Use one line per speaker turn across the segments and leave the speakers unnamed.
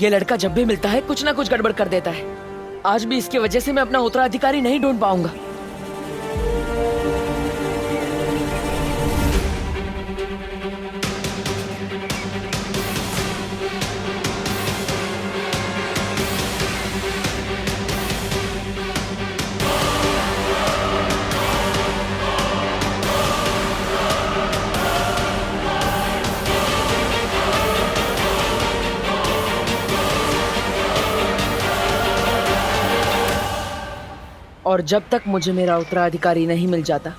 ये लड़का जब भी मिलता है कुछ ना कुछ गड़बड़ कर देता है। आज भी इसकी वजह से मैं अपना उत्तराधिकारी नहीं ढूंढ पाऊंगा। और जब तक मुझे मेरा उत्तराधिकारी नहीं मिल जाता,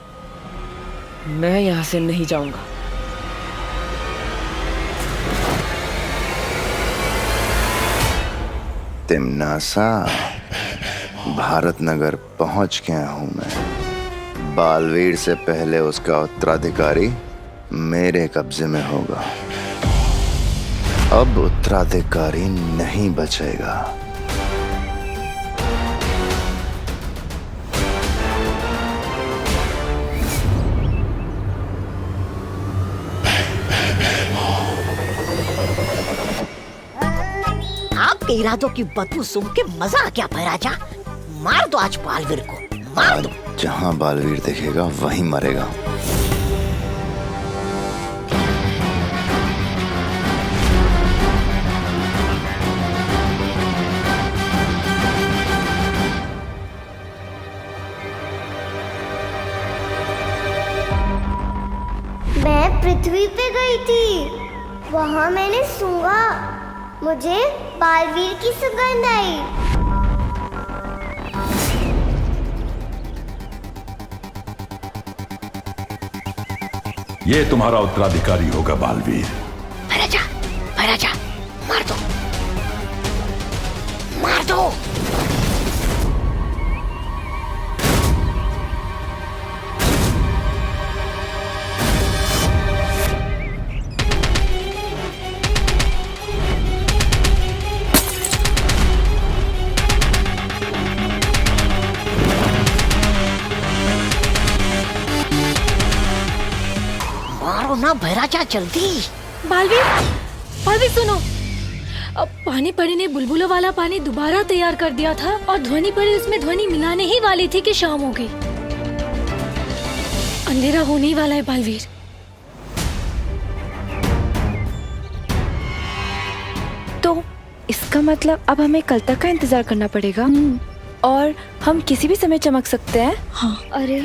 मैं यहां से नहीं जाऊंगा।
तिम्नासा, भारत नगर पहुंच गया हूं मैं। बालवीर से पहले उसका उत्तराधिकारी मेरे कब्जे में होगा। अब उत्तराधिकारी नहीं बचेगा।
आपके इरादों की बदबू सूंघ के मजा आ गया भैराजा। मार दो आज बालवीर को, मार दो।
जहां बालवीर देखेगा वहीं मरेगा।
मैं पृथ्वी पे गई थी, वहाँ मैंने सूंघा, मुझे बालवीर की सुगंध आई।
ये तुम्हारा उत्तराधिकारी होगा बालवीर।
भैराजा, भैराजा, मार दो, मार दो। मारो ना भैराजा, जल्दी।
बालवीर, बालवीर सुनो। अब पानी परी ने बुलबुलों वाला पानी दोबारा तैयार कर दिया था और ध्वनि परी उसमें ध्वनि मिलाने ही वाली थी कि शाम हो गई। अंधेरा होने ही वाला है बालवीर।
तो इसका मतलब अब हमें कल तक का इंतजार करना पड़ेगा और हम किसी भी समय चमक सकते हैं।
हाँ।
अरे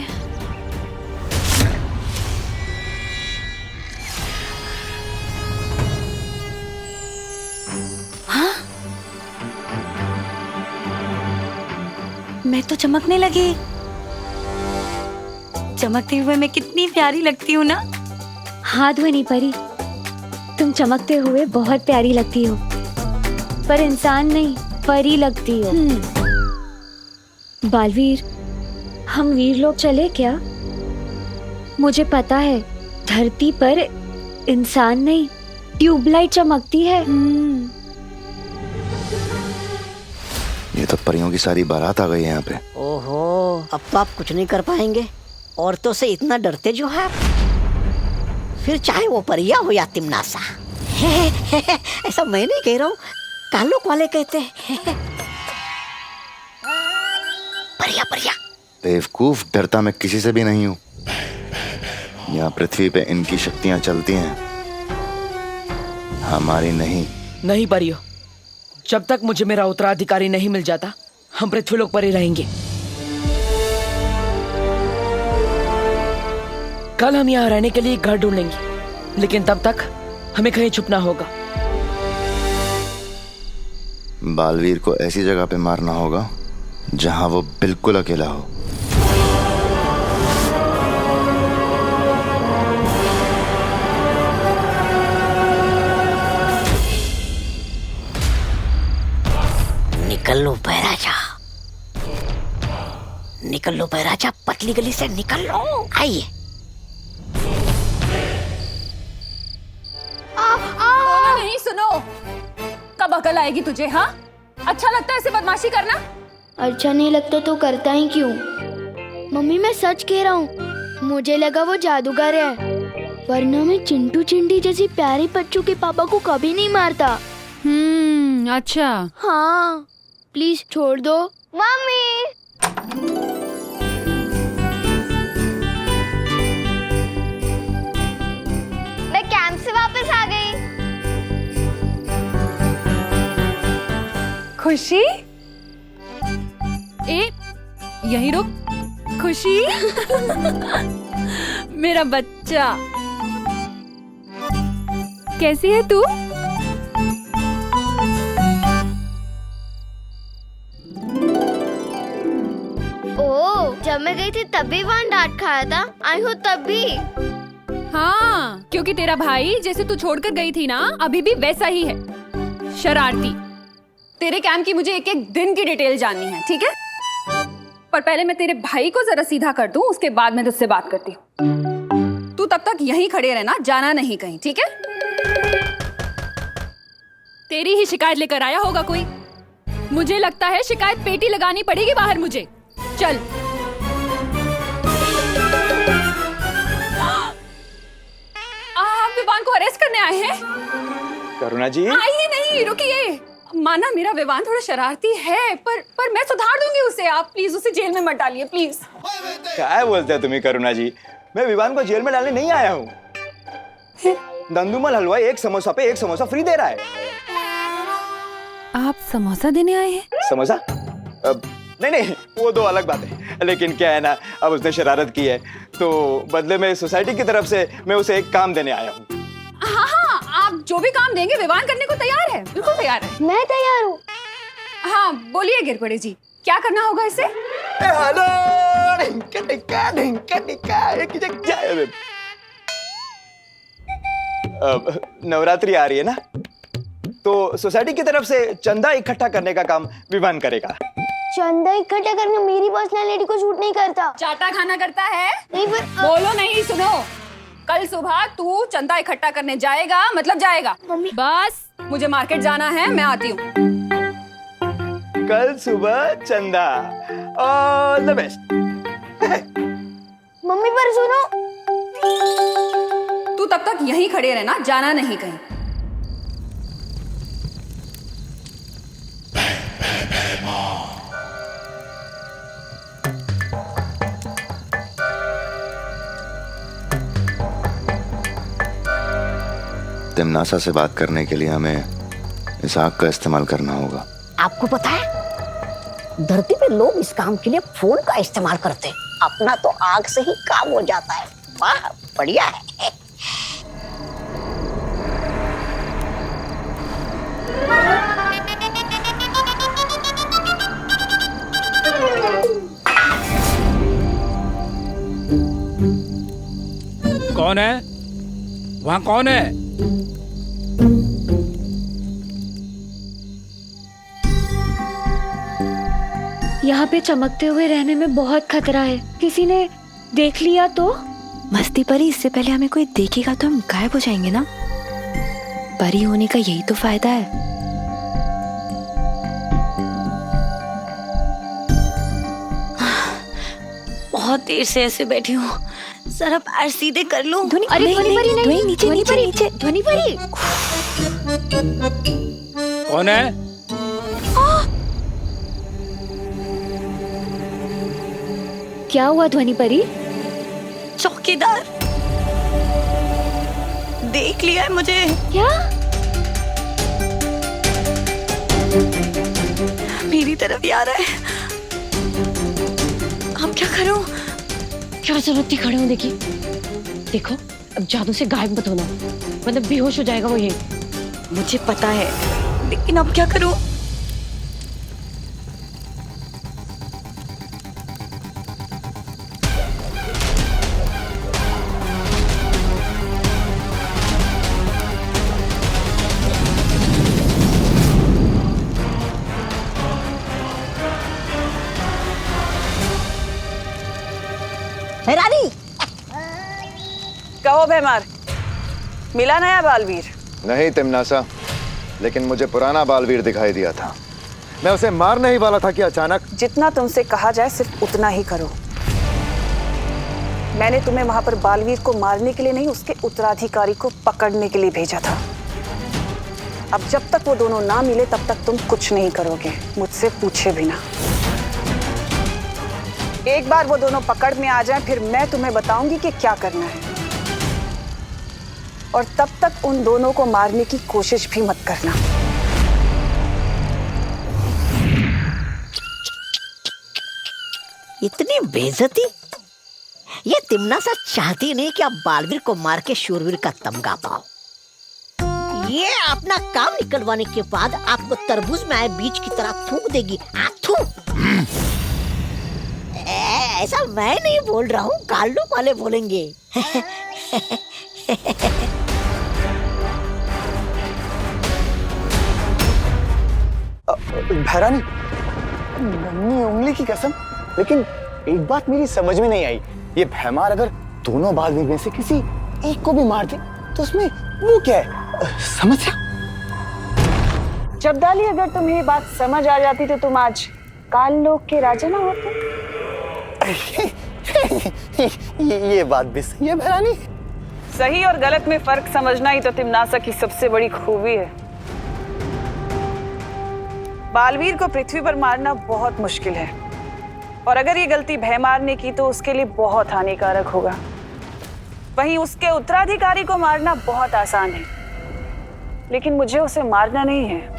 मैं तो चमकने लगी। चमकते हुए मैं कितनी प्यारी लगती हूँ ना।
हाँ ध्वनि परी, तुम चमकते हुए बहुत प्यारी लगती हो, पर इंसान नहीं परी लगती हो। बालवीर, हम वीर लोग चले क्या? मुझे पता है धरती पर इंसान नहीं ट्यूबलाइट चमकती है।
ये तो परियों की सारी बारात आ गई है यहाँ पे।
ओहो, अब तो आप कुछ नहीं कर पाएंगे। औरतों से इतना डरते जो है, फिर चाहे वो परिया हो या तिम्नासा। ऐसा मैं नहीं कह रहा हूँ, कालोक वाले कहते हैं। परिया परिया।
बेवकूफ, डरता मैं किसी से भी नहीं हूँ। यहाँ पृथ्वी पे इनकी शक्तियाँ चलती हैं, हमारी नहीं।
नहीं परियो, जब तक मुझे मेरा उत्तराधिकारी नहीं मिल जाता, हम पृथ्वीलोक पर ही रहेंगे। कल हम यहाँ रहने के लिए एक घर ढूंढेंगे, लेकिन तब तक हमें कहीं छुपना होगा।
बालवीर को ऐसी जगह पे मारना होगा जहां वो बिल्कुल अकेला हो।
निकल लो भैराजा, निकल लो भैराजा, पतली गली से निकल लो। आइए।
नहीं सुनो, कब अकल आएगी तुझे? हाँ, अच्छा लगता है ऐसे बदमाशी करना?
अच्छा नहीं लगता तो करता ही क्यों? मम्मी मैं सच कह रहा हूँ, मुझे लगा वो जादूगर है, वरना मैं चिंटू चिंटी जैसी प्यारी बच्चों के पापा को कभी नहीं मारता।
अच्छा।
हाँ प्लीज छोड़ दो।
मम्मी मैं कैंप से वापस आ गई।
खुशी, ए यहीं रुक। खुशी मेरा बच्चा, कैसी है तू?
जब मैं गई थी तब भी वहाँ डांट खाया था, आई हूँ तब भी।
हाँ, क्योंकि तेरा भाई जैसे तू छोड़कर गई थी ना, अभी भी वैसा ही है, शरारती। तेरे कैंप की मुझे एक एक दिन की डिटेल जाननी है, ठीक है? पर पहले मैं तेरे भाई को जरा सीधा कर दूं, उसके बाद मैं तुझसे बात करती हूँ। तू तब तक यहीं खड़े रहना, जाना नहीं कहीं, ठीक है? तेरी ही शिकायत लेकर आया होगा कोई। मुझे लगता है शिकायत पेटी लगानी पड़ेगी बाहर मुझे। चल। आप विवान को अरेस्ट करने आए हैं?
करुणा जी,
आइए नहीं, रुकिए। माना मेरा विवान थोड़ा शरारती है, पर मैं सुधार दूंगी उसे। आप प्लीज उसे जेल में मत डालिए, प्लीज।
क्या बोलते हैं तुम्हें करुणा जी? मैं विवान को जेल में डालने नहीं आया हूँ। दंदुमल हलवाई एक समोसा पे एक समोसा फ्री दे रहा है।
आप समोसा देने आए हैं?
समोसा? नहीं, वो दो अलग बात है। लेकिन क्या है ना, अब उसने शरारत की है तो बदले में सोसाइटी की तरफ से मैं उसे एक काम देने आया हूँ।
हाँ, आप जो भी काम देंगे विवान करने को तैयार है, बिल्कुल तैयार है।
मैं तैयार हूँ।
हाँ बोलिए गिरपड़े जी, क्या करना होगा इसे?
नवरात्रि आ रही है ना, तो सोसाइटी की तरफ से चंदा इकट्ठा करने का काम विवान करेगा।
चंदा इकट्ठा करना मेरी पर्सनालिटी को शूट नहीं करता।
चाटा खाना करता है?
नहीं पर
बोलो नहीं, सुनो। कल सुबह तू चंदा इकट्ठा करने जाएगा, मतलब जाएगा।
मम्मी।
बस मुझे मार्केट जाना है, मैं आती हूँ।
कल सुबह चंदा, ऑल द बेस्ट।
मम्मी पर सुनो।
तू तब तक यहीं खड़े रहना, जाना नहीं कहीं।
तिमनासा से बात करने के लिए हमें इस आग का इस्तेमाल करना होगा।
आपको पता है, धरती पे लोग इस काम के लिए फोन का इस्तेमाल करते हैं। अपना तो आग से ही काम हो जाता है। वाह, बढ़िया है।
कौन है वहाँ? कौन है?
यहाँ पे चमकते हुए रहने में बहुत खतरा है, किसी ने देख लिया तो?
मस्ती परी, इससे पहले हमें कोई देखेगा तो हम गायब हो जाएंगे ना। परी होने का यही तो फायदा है।
बहुत देर से ऐसे बैठी हूँ, जरा पैर सीधे कर लूं।
अरे ध्वनि परी नहीं,
नीचे नीचे नीचे।
ध्वनि परी।
कौन है?
क्या हुआ ध्वनि परी?
चौकीदार देख लिया है मुझे।
क्या?
मेरी तरफ ही आ रहा है। अब क्या करूं?
क्या जरूरत थी खड़े होने की? देखो, अब जादू से गायब मत होना, मतलब बेहोश हो जाएगा वो। ये
मुझे पता है, लेकिन अब क्या करूं? रानी,
कहो भैमार, मिला नया बालवीर?
नहीं तिमनासा, लेकिन मुझे पुराना बालवीर दिखाई दिया था। मैं उसे मारने ही वाला था कि अचानक।
जितना तुमसे कहा जाए सिर्फ उतना ही करो। मैंने तुम्हें वहां पर बालवीर को मारने के लिए नहीं, उसके उत्तराधिकारी को पकड़ने के लिए भेजा था। अब जब तक वो दोनों ना मिले तब तक तुम कुछ नहीं करोगे, मुझसे पूछे बिना। एक बार वो दोनों पकड़ में आ जाएं, फिर मैं तुम्हें बताऊंगी कि क्या करना है। और तब तक उन दोनों को मारने की कोशिश भी मत करना।
इतनी बेइज्जती? ये तिमनासा चाहती नहीं कि आप बालवीर को मार के शूरवीर का तमगा पाओ। ये अपना काम निकलवाने के बाद आपको तरबूज में आए बीज की तरह थूक देगी। थू। ऐसा मैं नहीं बोल रहा हूँ, काल्डो वाले बोलेंगे।
भैरानी, नन्ही उंगली की कसम, लेकिन एक बात मेरी समझ में नहीं आई। ये भैमार अगर दोनों बालवीर में से किसी एक को भी मार दे तो उसमें वो क्या है? समस्या?
जब्दाली, अगर तुम्हें ये बात समझ आ जाती तो तुम आज काल लोक के राजा ना होते।
ये बात भी सही है भैरानी।
सही और गलत में फर्क समझना ही तो तिमनासा की सबसे बड़ी खूबी है। बालवीर को पृथ्वी पर मारना बहुत मुश्किल है, और अगर ये गलती भैमार ने की तो उसके लिए बहुत हानिकारक होगा। वहीं उसके उत्तराधिकारी को मारना बहुत आसान है, लेकिन मुझे उसे मारना नहीं है।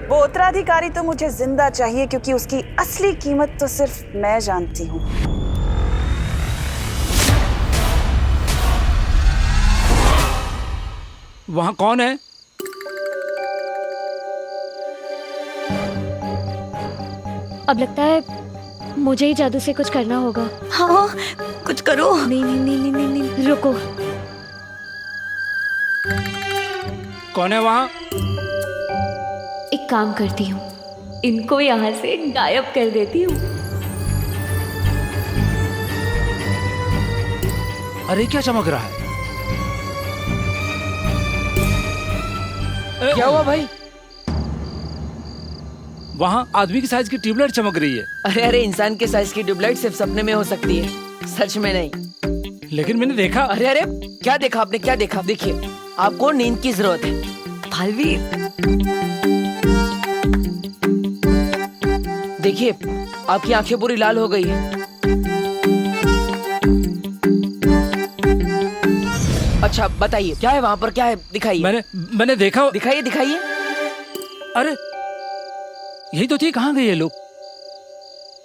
वो उत्तराधिकारी तो मुझे जिंदा चाहिए, क्योंकि उसकी असली कीमत तो सिर्फ मैं जानती हूँ।
वहाँ कौन है?
अब लगता है मुझे ही जादू से कुछ करना होगा।
हाँ, कुछ करो।
नहीं नहीं नहीं नहीं नहीं, नहीं। रुको।
कौन है वहाँ?
एक काम करती हूँ, इनको यहाँ से गायब कर देती हूँ।
अरे क्या चमक रहा है?
क्या हुआ भाई?
वहाँ आदमी की साइज की ट्यूबलाइट चमक रही है।
अरे अरे, इंसान के साइज की ट्यूबलाइट सिर्फ सपने में हो सकती है, सच में नहीं।
लेकिन मैंने देखा।
अरे अरे, क्या देखा आपने? क्या देखा? देखिए, आपको नींद की जरूरत है बालवीर। देखिए, आपकी आंखें पूरी लाल हो गई है। अच्छा बताइए, क्या है वहाँ पर? क्या है? दिखाइए।
मैंने देखा।
दिखाइए दिखाइए।
अरे यही तो थी, कहाँ गए ये लोग?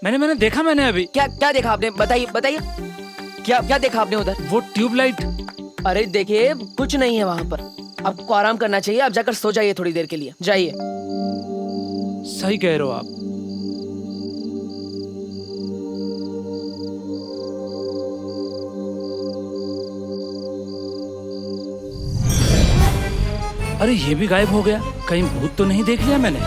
मैंने देखा। मैंने अभी
क्या देखा आपने? बताइए बताइए, क्या देखा आपने उधर?
वो ट्यूबलाइट।
अरे देखिए, कुछ नहीं है वहाँ पर। आपको आराम करना चाहिए, आप जाकर सो जाइए थोड़ी देर के लिए, जाइए।
सही कह रहे हो आप। अरे ये भी गायब हो गया, कहीं भूत तो नहीं देख लिया मैंने?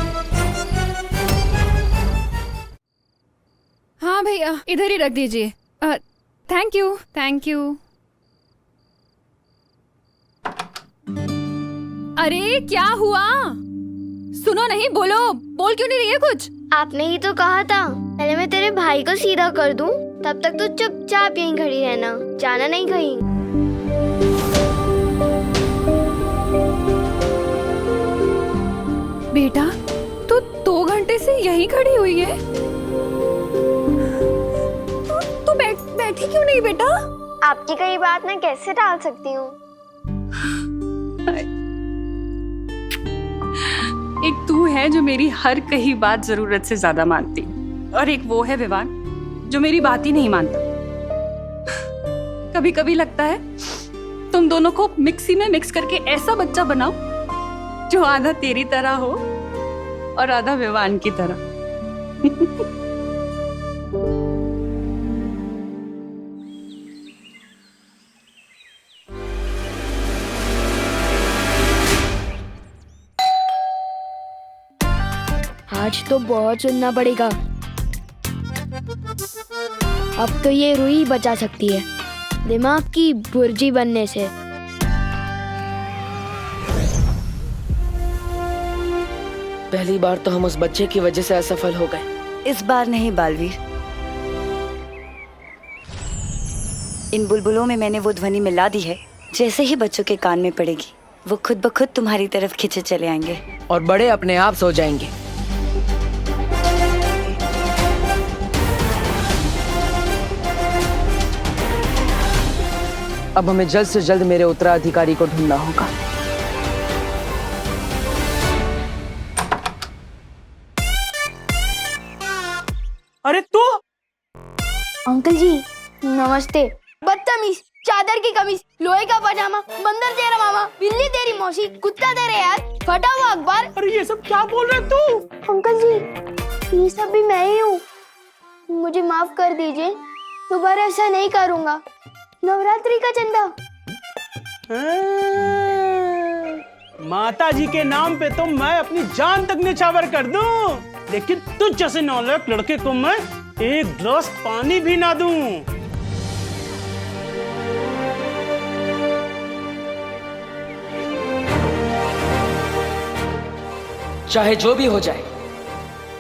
हाँ भैया, इधर ही रख दीजिए। Thank you thank you. अरे क्या हुआ? सुनो नहीं, बोल क्यों नहीं रही है कुछ?
आपने ही तो कहा था पहले मैं तेरे भाई को सीधा कर दूं, तब तक तो चुपचाप यहीं खड़ी रहना, जाना नहीं कहीं।
बेटा, तू 2 घंटे से यहीं खड़ी हुई है। तू बैठी क्यों नहीं बेटा?
आपकी कई बात मैं कैसे टाल सकती हूँ?
एक तू है जो मेरी हर कही बात जरूरत से ज्यादा मानती, और एक वो है विवान जो मेरी बात ही नहीं मानता। कभी कभी लगता है तुम दोनों को मिक्सी में मिक्स करके ऐसा बच्चा बनाओ जो आधा तेरी तरह हो और आधा विवान की तरह।
आज तो बहुत सुनना पड़ेगा। अब तो ये रूही बचा सकती है दिमाग की बुर्जी बनने से।
पहली बार तो हम उस बच्चे की वजह से असफल हो गए।
इस बार नहीं बालवीर, इन बुलबुलों में मैंने वो ध्वनि मिला दी है, जैसे ही बच्चों के कान में पड़ेगी
वो खुद ब खुद तुम्हारी तरफ खींचे चले आएंगे।
और बड़े अपने आप सो जाएंगे। अब हमें जल्द से जल्द मेरे उत्तराधिकारी को ढूंढना होगा।
अरे तू?
अंकल जी नमस्ते। बदतमीज, चादर की कमीज, लोहे का पजामा, बंदर तेरा मामा, बिल्ली तेरी मौसी, कुत्ता तेरे यार, फटा हुआ अखबार।
अरे ये सब क्या बोल रहे तू?
अंकल जी ये सब भी मैं ही हूँ, मुझे माफ कर दीजिए, दोबारा ऐसा नहीं करूँगा। नवरात्रि का चंदा।
माता जी के नाम पे तो मैं अपनी जान तक निछावर कर दूं, लेकिन तुझ जैसे नालायक लड़के को मैं एक गिलास पानी भी ना दूं।
चाहे जो भी हो जाए,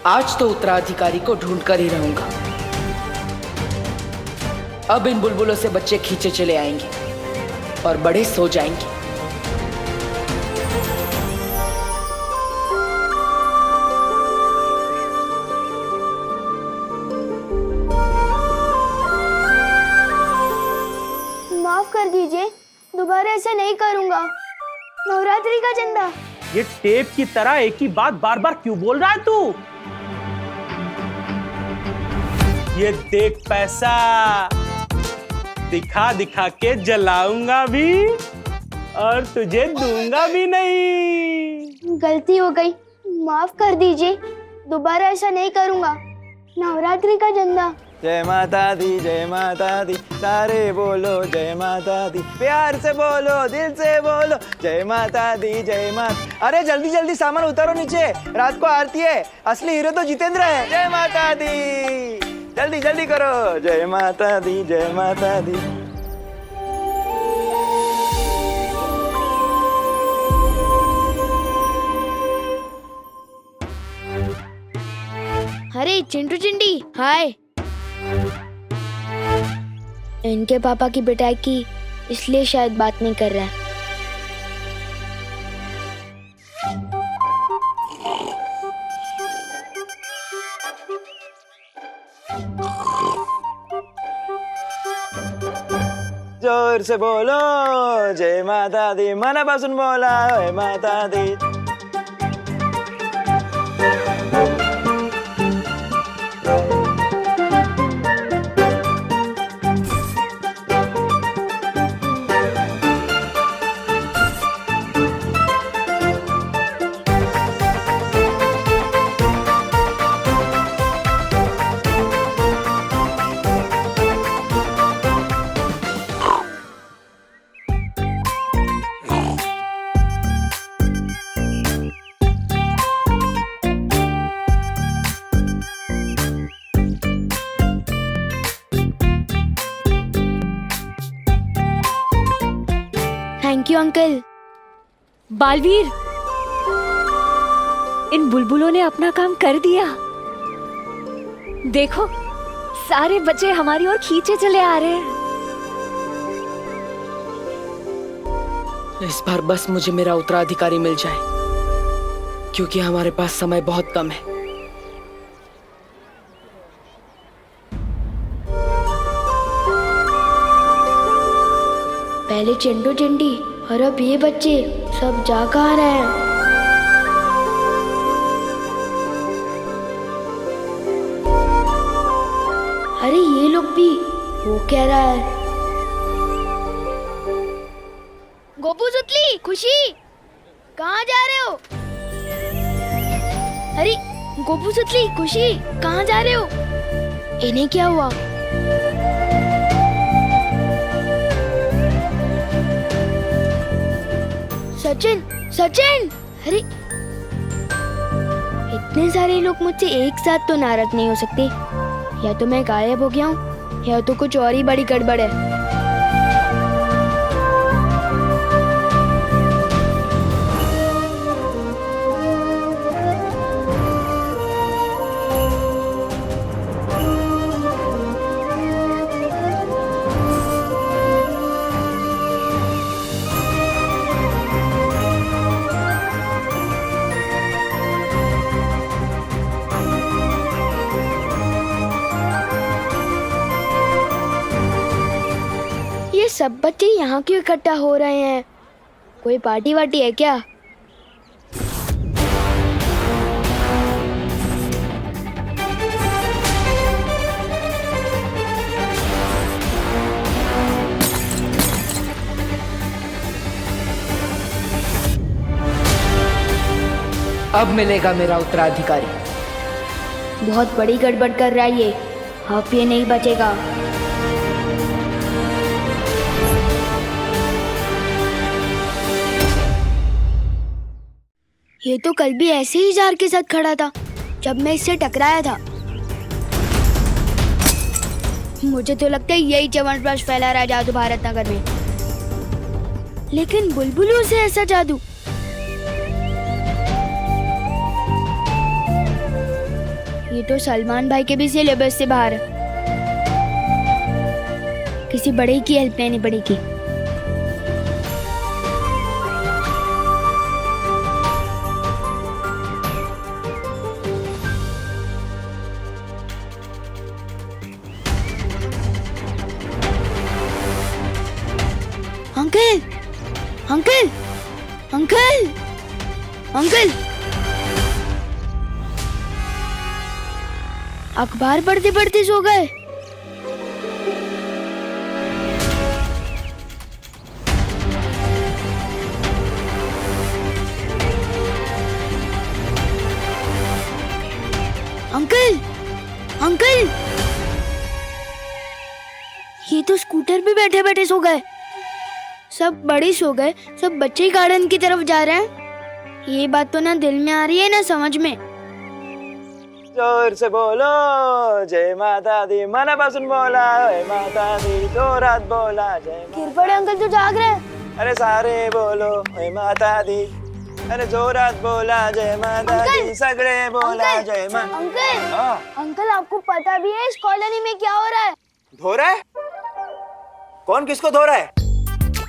आज तो उत्तराधिकारी को ढूंढ कर ही रहूंगा। अब इन बुलबुलों से बच्चे खींचे चले आएंगे और बड़े सो जाएंगे।
माफ कर दीजिए, दोबारा ऐसा नहीं करूँगा। नवरात्रि का चंदा।
ये टेप की तरह एक ही बात बार बार क्यों बोल रहा है तू? ये देख पैसा, दिखा दिखा के जलाऊंगा भी और तुझे दूंगा भी नहीं।
गलती हो गई, माफ कर दीजिए, दोबारा ऐसा नहीं करूँगा। नवरात्रि का चंदा।
जय माता दी, सारे बोलो जय माता दी, प्यार से बोलो, दिल से बोलो, जय माता दी, जय माता। अरे जल्दी जल्दी सामान उतारो नीचे, रात को आरती है, असली हीरो तो जितेंद्र है। जय माता दी, जल्दी जल्दी करो, जय माता दी, जय माता दी।
अरे चिंटू चिंडी, हाय। इनके पापा की पिटाई की, इसलिए शायद बात नहीं कर रहा है।
जोर से बोलो जय माता दी, मनापासून बोला जय माता दी।
Thank you uncle.
बालवीर, इन बुलबुलों ने अपना काम कर दिया। देखो, सारे बच्चे हमारी ओर खींचे चले आ रहे हैं।
इस बार बस मुझे मेरा उत्तराधिकारी मिल जाए, क्योंकि हमारे पास समय बहुत कम है।
पहले चिंटू चिंडी और अब ये बच्चे सब जा कहाँ रहे हैं? अरे ये लोग भी, वो कह रहा है। गोपू सुतली, खुशी, कहाँ जा रहे हो? अरे गोपू सुतली, खुशी, कहाँ जा रहे हो? इन्हें क्या हुआ? सचिन, सचिन, अरे इतने सारे लोग मुझसे एक साथ तो नाराज नहीं हो सकते। या तो मैं गायब हो गया हूँ, या तो कुछ और ही बड़ी गड़बड़ है। सब बच्चे यहाँ क्यों इकट्ठा हो रहे हैं? कोई पार्टी वार्टी है क्या?
अब मिलेगा मेरा उत्तराधिकारी।
बहुत बड़ी गड़बड़ कर रहा है ये, अब ये नहीं बचेगा। ये तो कल भी ऐसे ही जार के साथ खड़ा था जब मैं इससे टकराया था। मुझे तो लगता है यही च्यवनप्राश फैला रहा है जादू भारत नगर में। लेकिन बुलबुलों से ऐसा जादू? ये तो सलमान भाई के भी सिलेबस से बाहर है। किसी बड़े की हेल्प लेनी पड़ेगी। अंकल, अंकल, अंकल, अंकल, अखबार पढ़ते पढ़ते सो गए। अंकल, अंकल, ये तो स्कूटर पे बैठे बैठे सो गए। सब बड़े सो गए, सब बच्चे गार्डन की तरफ जा रहे हैं। ये बात तो ना दिल में आ रही है ना समझ में।
जोर से बोलो जय माता दी, मन बसन बोला जय माता दी, जोरात बोला जय
किरपड़े अंकल तो जाग रहे हैं।
अरे सारे बोलो जय माता दी, अरे जोरात बोला जय माता दी, सगड़े बोला जय माता।
अंकल, अंकल आपको पता भी है इस कॉलोनी में क्या हो रहा है?
धो रहा है? कौन किसको धो रहा है?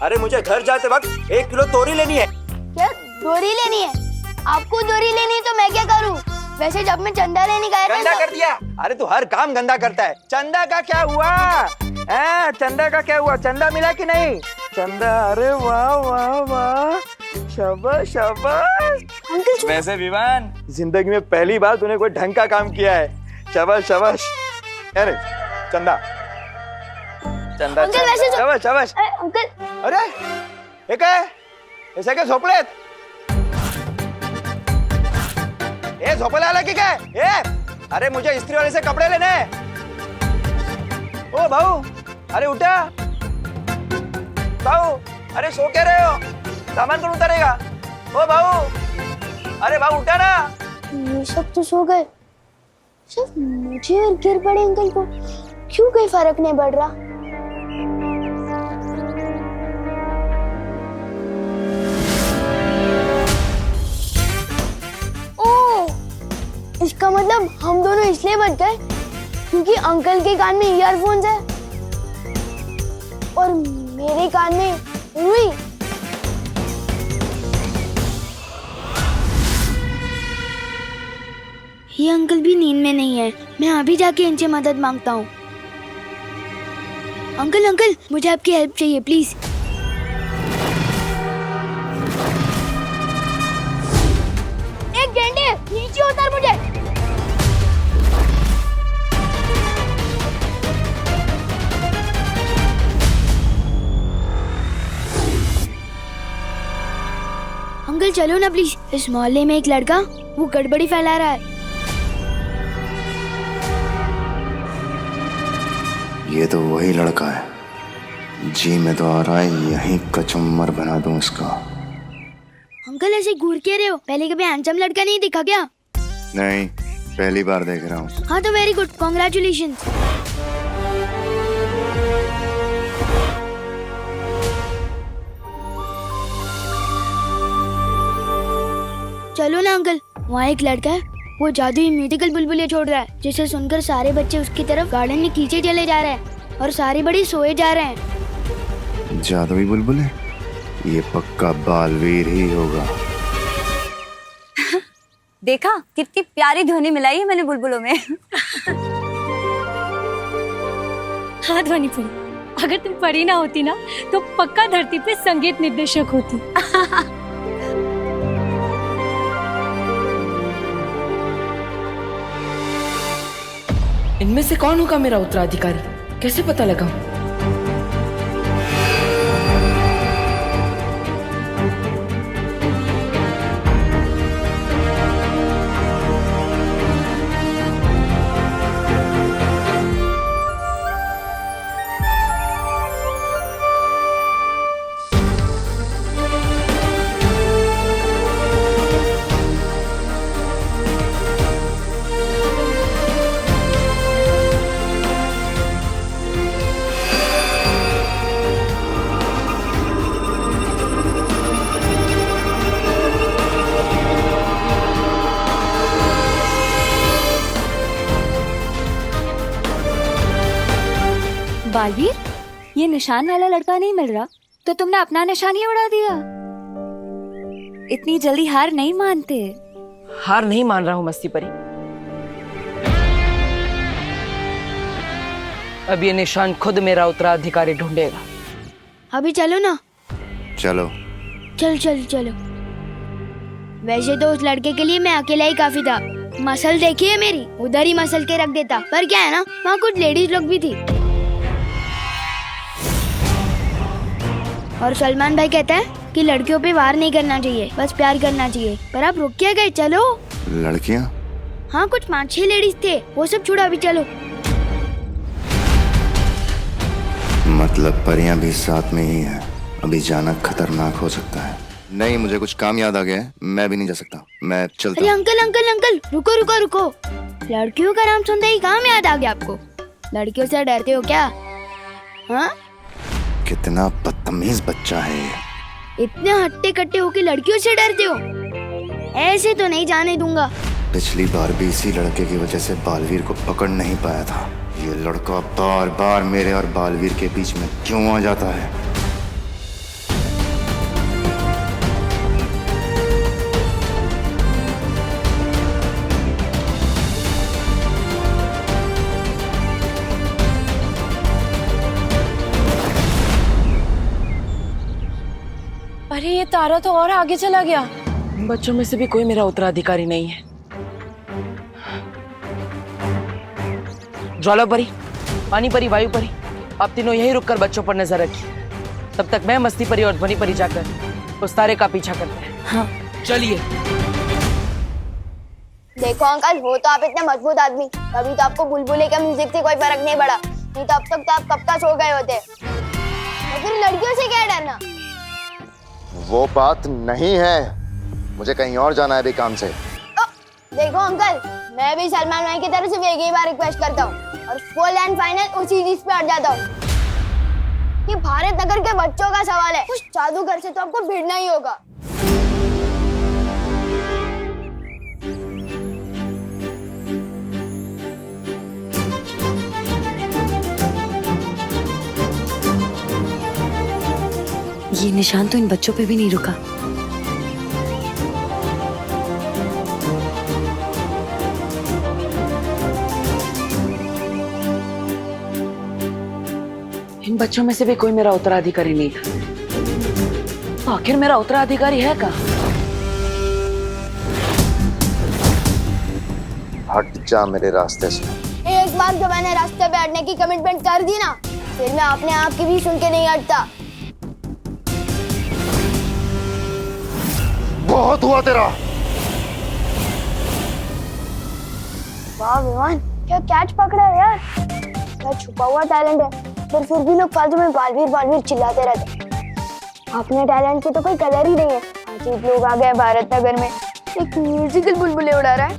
अरे मुझे घर जाते वक्त 1 किलो तोरी लेनी है।
क्या दोरी लेनी है? आपको दोरी लेनी है तो मैं क्या करूं? वैसे जब मैं चंदा लेने गया था
गंदा कर दिया। अरे तू हर काम गंदा करता है। चंदा का क्या हुआ? चंदा का क्या हुआ? चंदा मिला कि नहीं? चंदा, अरे वाह वाह वाह, शाबाश शाबाश।
अंकल
वैसे विवान, जिंदगी में पहली बार तूने कोई ढंग का काम किया है। शाबाश शाबाश। अरे चंदा, चंदा,
अंकल वैसे
शाबाश शाबाश।
अंकल,
अरे हे काय? हे सगळे झोपलेत? ए झोपायला आला की काय? अरे मुझे इस्त्री वाले से कपड़े लेने हैं। ओ भाऊ, अरे उठा भाऊ, अरे सो क्या रहे हो? सामान कौन उतारेगा? ओ भाऊ, अरे भाऊ उठा ना।
ये सब तो सो गए, सिर्फ मुझे और गिरपड़े अंकल को क्यों कोई फर्क नहीं पड़ रहा? इसका मतलब हम दोनों इसलिए बच गए क्योंकि अंकल के कान में ईयरफोन्स है और मेरे कान में रुई। ये अंकल भी नींद में नहीं है। मैं अभी जाके इनसे मदद मांगता हूँ। अंकल, अंकल, मुझे आपकी हेल्प चाहिए प्लीज। एक गेंडे, नीचे उतर मुझे। अंकल चलो ना प्लीज। इस मोहल्ले में एक लड़का वो गड़बड़ी फैला रहा है।
ये तो वही लड़का है। जी मैं तो आ रहा है यहीं कचुम्बर बना दूं इसका।
अंकल ऐसे घूर के रहे हो? पहले कभी हैंडसम लड़का नहीं दिखा क्या?
नहीं, पहली बार देख रहा हूँ।
हाँ तो वेरी गुड, कॉन्ग्रेचुलेशंस। चलो ना अंकल, वहाँ एक लड़का है वो जादुई म्यूजिकल बुलबुले छोड़ रहा है जिसे सुनकर सारे बच्चे उसकी तरफ गार्डन में खींचे चले जा रहे हैं और सारे बड़े सोए जा रहे हैं।
जादुई बुलबुले? ये पक्का बालवीर ही होगा।
देखा कितनी प्यारी ध्वनि मिलाई है मैंने बुलबुलों में।
हाँ ध्वनि फुल,
अगर तुम परी ना होती ना तो पक्का धरती पे संगीत निर्देशक होती।
इनमें से कौन होगा मेरा उत्तराधिकारी? कैसे पता लगाऊं?
बालवीर, ये निशान वाला लड़का नहीं मिल रहा तो तुमने अपना निशान ही उड़ा दिया। इतनी जल्दी हार नहीं मानते।
हार नहीं मान रहा हूं मस्ती परी। अब ये निशान खुद मेरा उत्तराधिकारी ढूंढेगा।
अभी चलो ना।
चलो
चल चल चलो। वैसे तो उस लड़के के लिए मैं अकेला ही काफी था। मसल देखी है मेरी, उधर ही मसल के रख देता। पर क्या है ना, वहाँ कुछ लेडीज लोग भी थी। और सलमान भाई कहता है कि लड़कियों पे वार नहीं करना चाहिए, बस प्यार करना चाहिए। पर आप रुक क्या गए? चलो।
लड़कियां?
हाँ, कुछ 5-6 लेडीज थे, वो सब छोड़ो, अभी चलो।
मतलब परियां भी साथ में ही हैं। अभी जाना खतरनाक हो सकता है। नहीं, मुझे कुछ काम याद आ गया है, मैं भी नहीं जा सकता, मैं चलता
अरे
हूं।
अंकल अंकल अंकल, रुको रुको रुको। लड़कियों का नाम सुनते ही काम याद आ गया आपको? लड़कियों से डरते हो क्या? हाँ,
कितना बदतमीज बच्चा है ये।
इतने हट्टे कट्टे होके लड़कियों से डरते हो? ऐसे तो नहीं जाने दूंगा।
पिछली बार भी इसी लड़के की वजह से बालवीर को पकड़ नहीं पाया था। ये लड़का बार बार मेरे और बालवीर के बीच में क्यों आ जाता है?
अरे ये तारा तो और आगे चला गया।
बच्चों में से भी कोई मेरा उत्तराधिकारी नहीं है। ज्वाला परी, पानी परी, वायु परी, आप तीनों यही रुककर बच्चों पर नजर रखिए। तब तक मैं, मस्ती परी और ध्वनि परी जाकर उस तारे का पीछा करते हैं।
हाँ
चलिए।
देखो अंकल, हो तो आप इतने मजबूत आदमी, तभी तो आपको बुलबुले का म्यूजिक से कोई फर्क नहीं पड़ा। नहीं तो अब तक तो आप कब का सो गए होते। तो फिर लड़कियों से क्या डरना?
वो बात नहीं है, मुझे कहीं और जाना है भी काम से।
देखो अंकल, मैं भी सलमान भाई की तरफ से एक ही बार रिक्वेस्ट करता हूँ और फुल एंड फाइनल उसी चीज पे अड़ जाता हूँ कि भारत नगर के बच्चों का सवाल है। उस जादूगर से तो आपको भिड़ना ही होगा।
ये निशान तो इन बच्चों पे भी नहीं रुका।
इन बच्चों में से भी कोई मेरा उत्तराधिकारी नहीं था। आखिर मेरा उत्तराधिकारी है कहाँ?
हट जा मेरे रास्ते से।
एक बार जब मैंने रास्ते पे हटने की कमिटमेंट कर दी ना, फिर मैं अपने आप की भी सुन के नहीं हटता।
बहुत हुआ तेरा।
वाह विमान, क्या कैच पकड़ा है यार। क्या छुपा हुआ टैलेंट है, पर फिर भी लोग फालतू में बालवीर बालवीर चिल्लाते रहते। अपने टैलेंट की तो कोई कदर ही नहीं है। अजीब लोग आ गए भारत नगर में, एक म्यूजिकल बुलबुले उड़ा रहा है,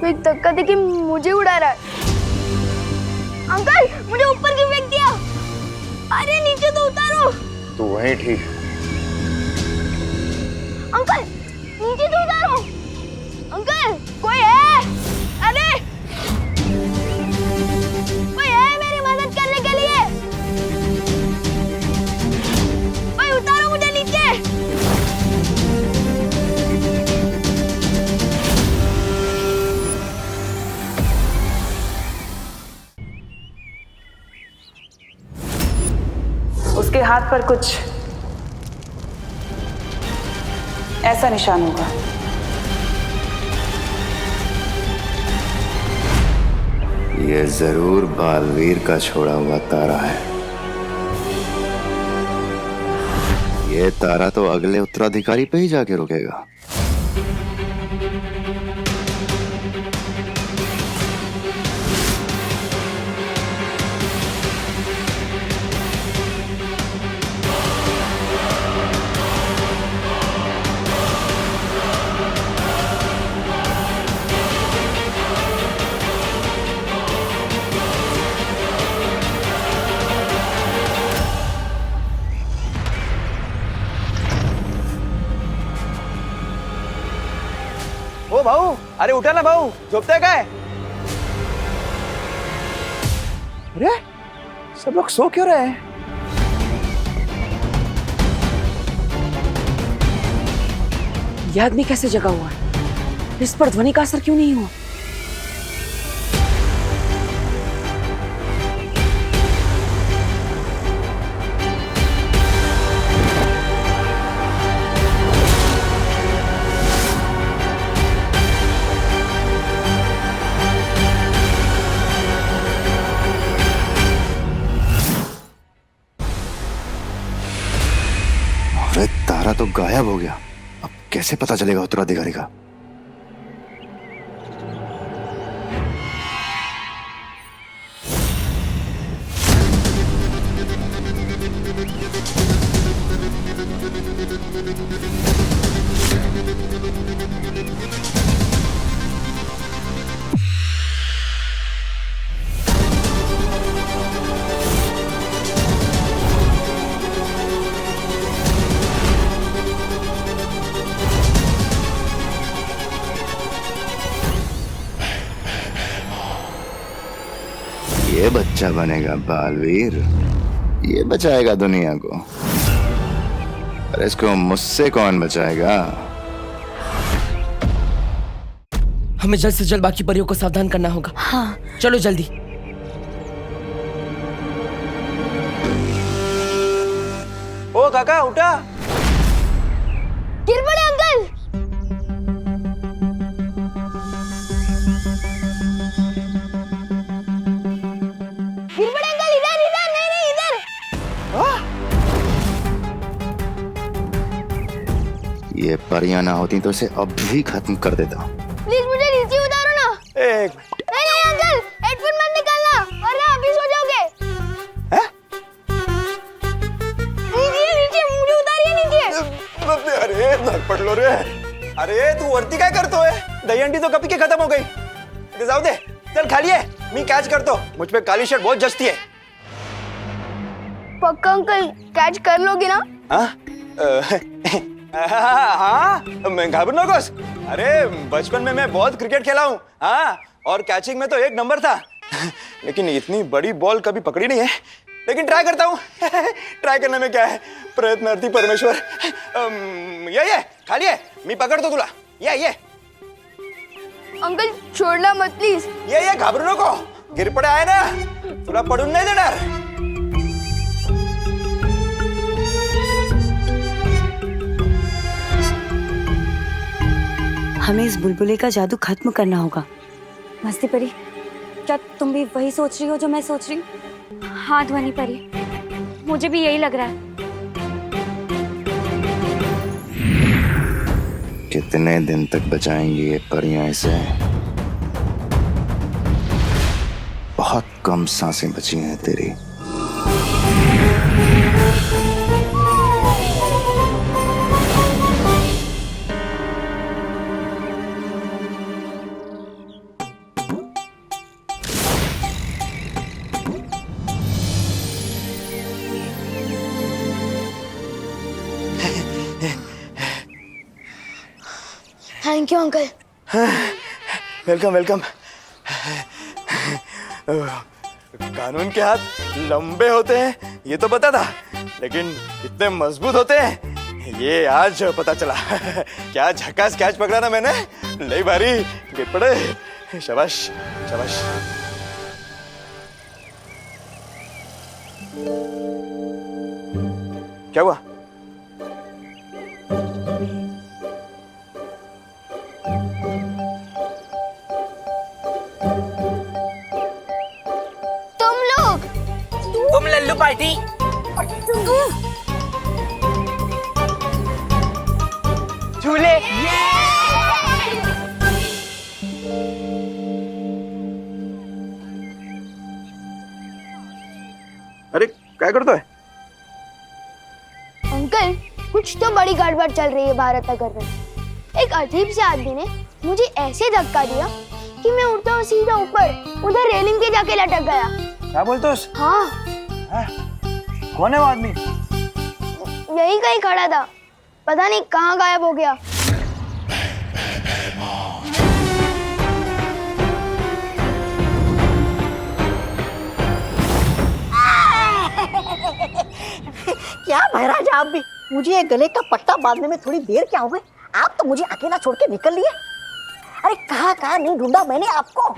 तो एक धक्का देके मुझे उड़ा रहा है। अंकल, मुझे ऊपर क्यों फेंक दिया? अरे नीचे तो उतारो।
तू वहीं ठीक।
अंकल, नीचे तो उतारो। अंकल, कोई है? अरे कोई है मेरी मदद करने के लिए? कोई उतारो मुझे नीचे।
उसके हाथ पर कुछ ऐसा निशान होगा।
ये जरूर बालवीर का छोड़ा हुआ तारा है। ये तारा तो अगले उत्तराधिकारी पे ही जाके रुकेगा।
ओ भाऊ, अरे उठा ना भाऊ, झोपते काय? अरे सब लोग सो क्यों रहे हैं?
यह आदमी कैसे जगा हुआ है? इस पर ध्वनि का असर क्यों नहीं हुआ?
अरे तारा तो गायब हो गया। अब कैसे पता चलेगा उत्तराधिकारी का? ये बच्चा बनेगा बालवीर, ये बचाएगा दुनिया को। अरे इसको मुझसे कौन बचाएगा?
हमें जल्द से जल्द बाकी परियों को सावधान करना होगा।
हाँ
चलो जल्दी।
ओ काका उठा।
गिर पड़े अंकल। गिर पड़े अंकल, इधर इधर, नहीं नहीं इधर।
ये परियां ना होती तो इसे अब भी खत्म कर देता।
प्लीज मुझे नीचे उतारो ना।
एक
नहीं नहीं अंकल, हेडफोन मत निकालना वरना अभी सो जाओगे। नीचे नीचे, मुझे उतारिए नीचे।
अरे भाग पड़ लो रे। अरे तू वरती काय करतोय? दहीहंडी तो कभी के खत्म हो गई। इथे जाऊ दे, चल खाली है, मी कैच करतो। मुझ पे काली शर्ट बहुत जचती है।
पक्का अंकल कैच कर लोगे ना?
हाँ, मैं घाबरू नकोस। अरे बचपन में मैं बहुत क्रिकेट खेला हूँ। हाँ, और कैचिंग में तो एक नंबर था। लेकिन इतनी बड़ी बॉल कभी पकड़ी नहीं है। लेकिन ट्राई करता हूँ। ट्राई करने में क्या है, प्रयत्नार्थी परमेश्वर। ये खाली है, मी पकड़तो तुला। ये
अंकल छोड़ना मत प्लीज।
ये घाबरू नको, गिर पडे आहे ना, तुला पडून नाही देणार।
हमें इस बुलबुले का जादू खत्म करना होगा।
मस्ती परी, क्या तुम भी वही सोच रही हो जो मैं सोच रही हूँ? हाँ ध्वनि परी, मुझे भी यही लग रहा है।
कितने दिन तक बचाएंगी ये परियां इसे? बहुत कम सांसें बची हैं तेरी।
Thank you uncle.
Welcome welcome. कानून के हाथ लंबे होते हैं ये तो पता था, लेकिन इतने मजबूत होते हैं ये आज पता चला। क्या झकास कैच पकड़ा ना मैंने, लई भारी। गिर पड़े, शाबाश शाबाश। क्या हुआ?
तुम लोग,
तुम लल्लू पार्टी, झूले।
अरे क्या करता है?
अंकल, कुछ तो बड़ी गड़बड़ चल रही है भारत नगर में। एक अजीब से आदमी ने मुझे ऐसे धक्का दिया कि मैं उड़ता हुआ सीधा ऊपर उधर रेलिंग के जाके लटक गया।
क्या बोलते हो?
हाँ,
कौन है वो आदमी?
यहीं कहीं खड़ा था, पता नहीं कहाँ गायब हो गया।
क्या महाराज, आप भी मुझे ये गले का पट्टा बांधने में थोड़ी देर क्या हो गई? आप तो मुझे अकेला छोड़ के निकल लिए। अरे कहाँ नहीं ढूंढा मैंने आपको।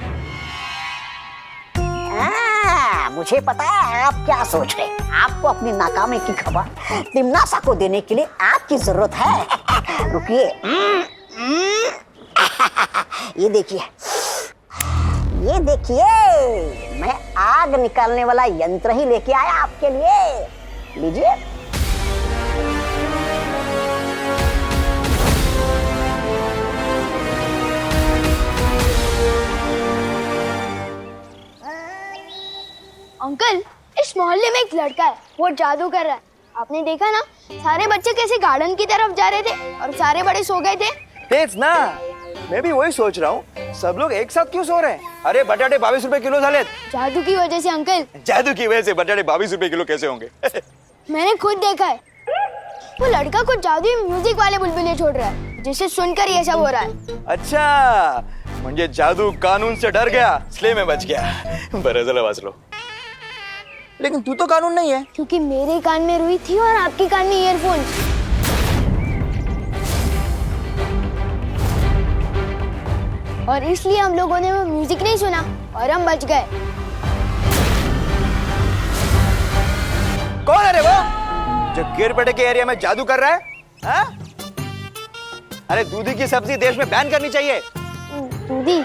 मुझे पता है आप क्या सोच रहे हैं। आपको अपनी नाकामी की खबर तिमनासा को देने के लिए आपकी जरूरत है। रुकिए, ये देखिए, ये देखिए, मैं आग निकालने वाला यंत्र ही लेके आया आपके लिए। लीजिए।
अंकल, इस मोहल्ले में एक लड़का है, वो जादू कर रहा है। आपने देखा ना, सारे बच्चे कैसे गार्डन की तरफ जा रहे थे और सारे बड़े सो गए थे।
तेज ना, मैं भी वही सोच रहा हूँ, सब लोग एक साथ क्यों सो रहे हैं? अरे बटाटे 22 रुपए किलो झाले।
जादू की वजह से अंकल।
जादू की वजह से बटाटे 22 रुपए किलो कैसे होंगे?
मैंने खुद देखा है, वो लड़का कुछ जादुई म्यूजिक वाले बुलबुले छोड़ रहा है, जिसे सुनकर ये सब हो रहा है।
अच्छा, म्हणजे जादू कानून से डर गया इसलिए मैं बच गया। बरं झालं वाचलो। लेकिन तू तो कानून नहीं है।
क्योंकि मेरे कान में रुई थी और आपके कान में ईयरफोन। और इसलिए हम लोगों ने वो म्यूजिक नहीं सुना और हम बच गए।
कौन है रे वो जो गिरपेटे के एरिया में जादू कर रहा है? हा? अरे दूधी की सब्जी देश में बैन करनी चाहिए।
दूधी?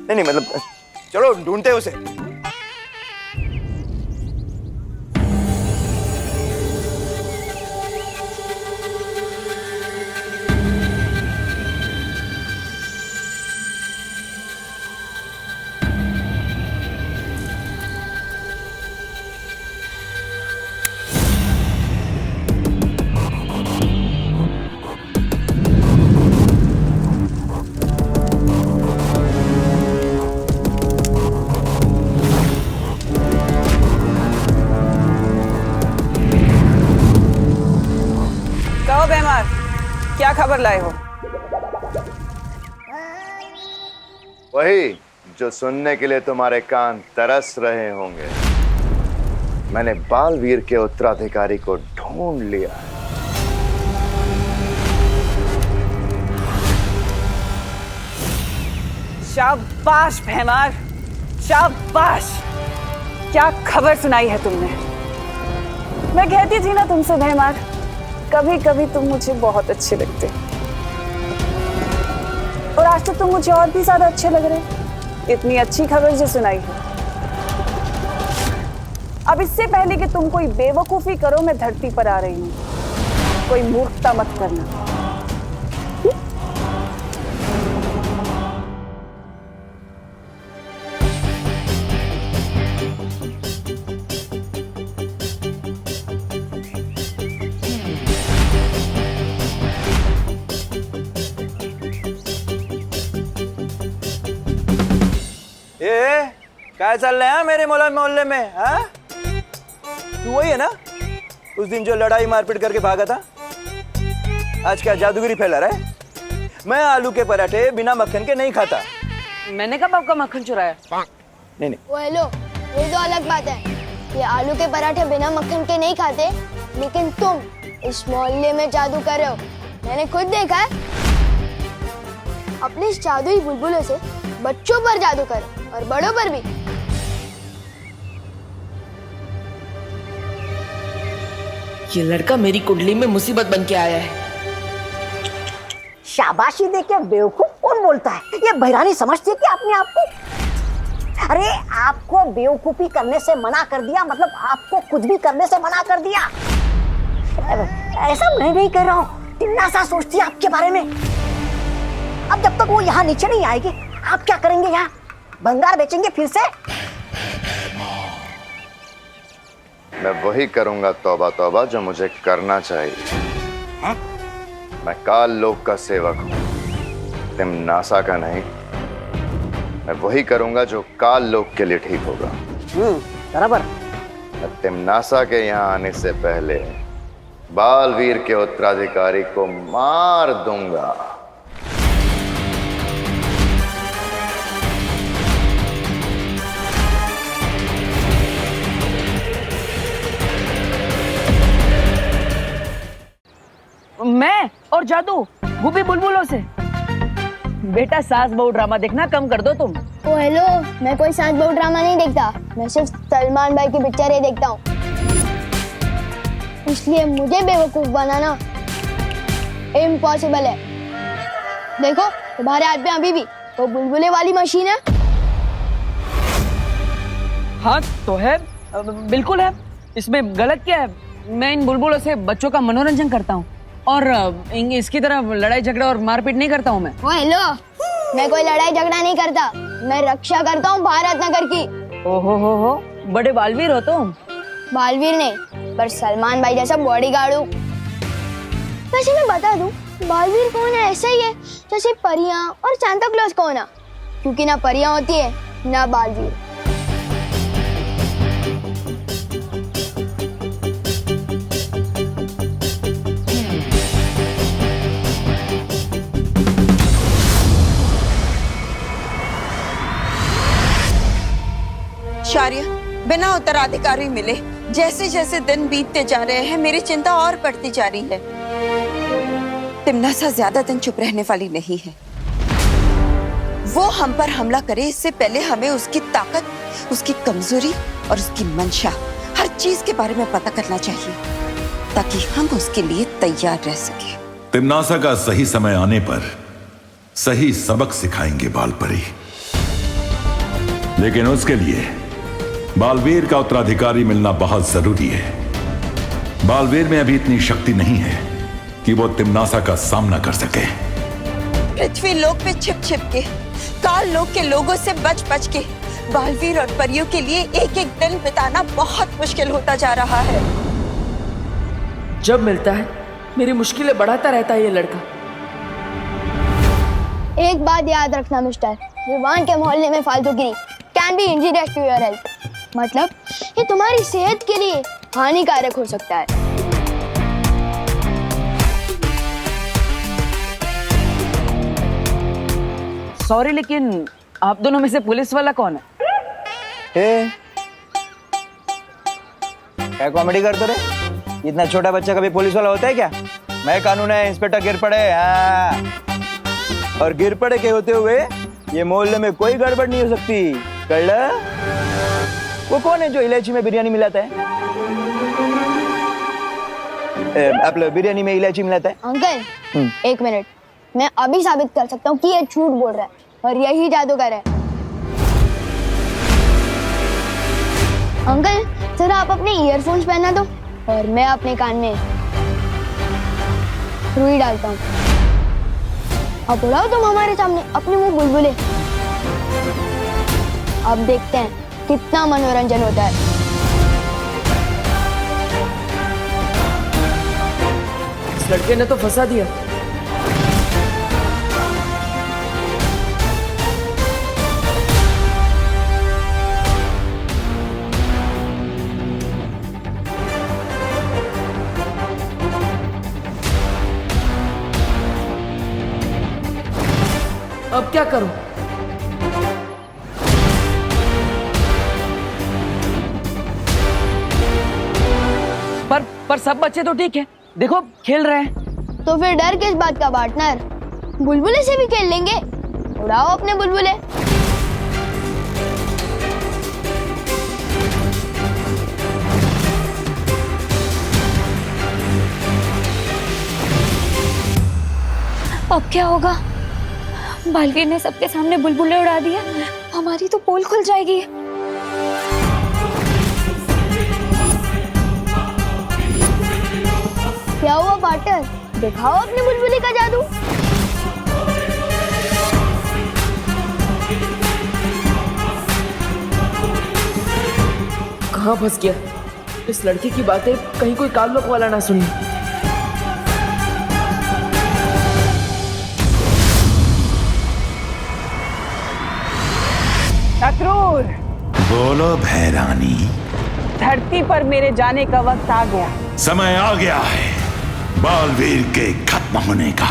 नहीं मतलब चलो ढूंढते उसे।
क्या खबर लाए हो?
वही जो सुनने के लिए तुम्हारे कान तरस रहे होंगे। मैंने बालवीर के उत्तराधिकारी को ढूंढ लिया है।
शाबाश भैमार, शाबाश। क्या खबर सुनाई है तुमने? मैं कहती थी ना तुमसे भैमार, कभी कभी तुम मुझे बहुत अच्छे लगते और आज तो तुम मुझे और भी ज्यादा अच्छे लग रहे। इतनी अच्छी खबर जो सुनाई है। अब इससे पहले कि तुम कोई बेवकूफी करो, मैं धरती पर आ रही हूँ। कोई मूर्खता मत करना।
क्या चल रहा है मेरे मोहल्ले में? हाँ, तू वही है ना उस दिन जो लड़ाई मारपीट करके भागा था? आज क्या जादूगिरी फैला रहा है? मैं आलू के पराठे बिना मक्खन के नहीं खाता।
मैंने कब आपका मक्खन चुराया?
नहीं।
वो हेलो, ये तो अलग बात है। ये आलू के पराठे बिना मक्खन के नहीं खाते, लेकिन तुम इस मोहल्ले में जादू कर रहे हो। मैंने खुद देखा है। अपने इस जादुई बुलबुलों से बच्चों पर जादू कर और बड़ों पर भी।
ये लड़का मेरी कुंडली में मुसीबत बन के आया है।
शाबाशी दे के बेवकूफ कौन बोलता है? ये बहरानी समझती है कि अपने आप को? अरे आपको बेवकूफी करने से मना कर दिया मतलब आपको कुछ भी करने से मना कर दिया। ऐसा मैं नहीं कह रहा हूँ, तिन्नासा सोचती है आपके बारे में। अब जब तक वो यहाँ नीचे नहीं आएगी आप क्या करेंगे? यहाँ भंगार बेचेंगे फिर से?
मैं वही करूंगा तौबा तौबा जो मुझे करना चाहिए।
हाँ?
मैं काल लोक का सेवक हूँ, तिम्नासा का नहीं। मैं वही करूंगा जो काल लोक के लिए ठीक होगा।
बराबर।
मैं तिम्नासा के यहाँ आने से पहले बालवीर के उत्तराधिकारी को मार दूंगा।
मैं और जादू वो भी बुलबुलों से। बेटा सास बहू ड्रामा देखना कम कर दो तुम।
ओ हेलो, मैं कोई सास बहू ड्रामा नहीं देखता, मैं सिर्फ सलमान भाई की पिक्चरें देखता हूँ। इसलिए मुझे बेवकूफ बनाना इम्पॉसिबल है। देखो तुम्हारे हाथ में अभी भी वो बुलबुले वाली मशीन है।
हाँ तो है, बिल्कुल है, इसमें गलत क्या है? मैं इन बुलबुलों से बच्चों का मनोरंजन करता हूँ और इसकी तरह लड़ाई झगड़ा और मारपीट नहीं करता हूँ मैं।
ओ हेलो, मैं कोई लड़ाई झगड़ा नहीं करता, मैं रक्षा करता हूँ भारत नगर की।
ओहो हो, बड़े बालवीर हो तुम।
बालवीर नहीं, पर सलमान भाई जैसा बॉडीगार्ड हूँ। वैसे मैं बता दूं, बालवीर कौन है ऐसा ही है जैसे परियां और सांता क्लॉज कौन है, क्योंकि ना परियां होती है ना बालवीर।
शारिया, बिना उत्तराधिकारी मिले जैसे जैसे दिन बीतते जा रहे हैं मेरी चिंता और बढ़ती जा रही है। तिम्नासा ज्यादा दिन चुप रहने वाली नहीं है। वो हम पर हमला करे इससे पहले हमें उसकी ताकत, उसकी कमजोरी और उसकी मंशा, हर चीज के बारे में पता करना चाहिए ताकि हम उसके लिए तैयार रह सके।
तिम्नासा का सही समय आने पर सही सबक सिखाएंगे बालपरी, लेकिन उसके लिए बालवीर का उत्तराधिकारी मिलना बहुत जरूरी है। बालवीर में अभी इतनी शक्ति नहीं है कि वो तिम्नासा का सामना कर सके।
पृथ्वी लोक पे छिप छिप के, काल लोक के लोगों से बच बच के बालवीर और परियों के लिए एक एक दिन बिताना बहुत मुश्किल होता जा रहा है।
जब मिलता है मेरी मुश्किलें बढ़ाता रहता है ये लड़का।
एक बात याद रखना मिस्टर, रिवान के मोहल्ले में फालतूगिरी can be injurious to your health. मतलब ये तुम्हारी सेहत के लिए हानिकारक हो सकता है।
सॉरी, लेकिन आप दोनों में से पुलिस वाला कौन है?
क्या कॉमेडी करते रे? इतना छोटा बच्चा कभी पुलिस वाला होता है क्या? मैं कानून है, इंस्पेक्टर गिरपड़े। हाँ। और गिरपड़े के होते हुए ये मोहल्ले में कोई गड़बड़ नहीं हो सकती। कल्ला? वो कौन है जो इलायची में बिरयानी मिलाता है? आप लोग बिरयानी में इलायची मिलाता है?
अंकल एक मिनट, मैं अभी साबित कर सकता हूँ कि ये झूठ बोल रहा है और यही जादूगर है। अंकल जरा आप अपने ईयरफोन्स पहना दो और मैं अपने कान में रुई डालता हूँ। अब उड़ाओ तुम हमारे सामने अपने मुंह बुलबुले। अब देखते हैं कितना मनोरंजन होता है।
इस लड़के ने तो फंसा दिया। अब क्या करूं? पर सब बच्चे तो ठीक है, देखो खेल रहे हैं।
तो फिर डर किस बात का पार्टनर? बुलबुले से भी खेल लेंगे, उड़ाओ अपने बुलबुले।
अब क्या होगा? बालवीर ने सबके सामने बुलबुले उड़ा दिया, हमारी तो पोल खुल जाएगी।
क्या हुआ पार्टनर, दिखाओ अपने बुलबुली का जादू।
कहाँ फंस गया? इस लड़की की बातें कहीं कोई कालमक वाला ना सुन ले।
अक्रूर,
बोलो भैरानी।
धरती पर मेरे जाने का वक्त आ गया।
समय आ गया है बालवीर के खत्म होने का,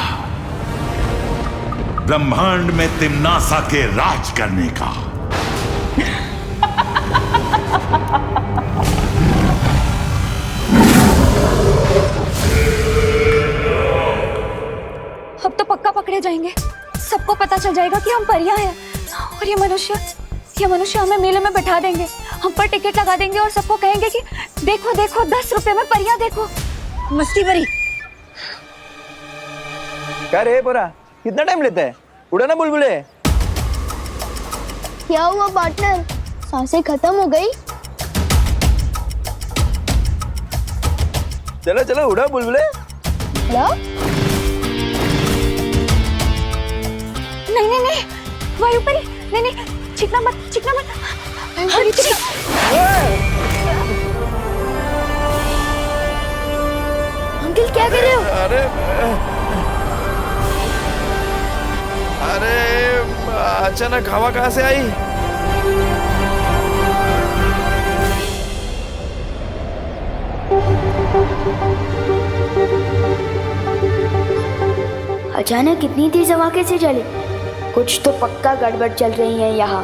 ब्रह्मांड में तिम्नासा के राज करने का।
अब तो पक्का पकड़े जाएंगे, सबको पता चल जाएगा कि हम परियां हैं। और ये मनुष्य हमें मेले में बैठा देंगे, हम पर टिकट लगा देंगे और सबको कहेंगे कि देखो देखो 10 रुपए में परियां देखो।
मस्ती भरी।
क्या रे पूरा, कितना टाइम लेता है? उड़ा ना बुलबुले।
क्या हुआ पार्टनर, सांसें खत्म हो गई?
चलो चलो उड़ा बुलबुले।
क्या?
नहीं वायुपरी, नहीं चिकना मत।
अंकल क्या कर रहे हो?
अरे अचानक हवा कहाँ से आई?
अचानक इतनी तेज हवा कैसे चले? कुछ तो पक्का गड़बड़ चल रही है यहाँ।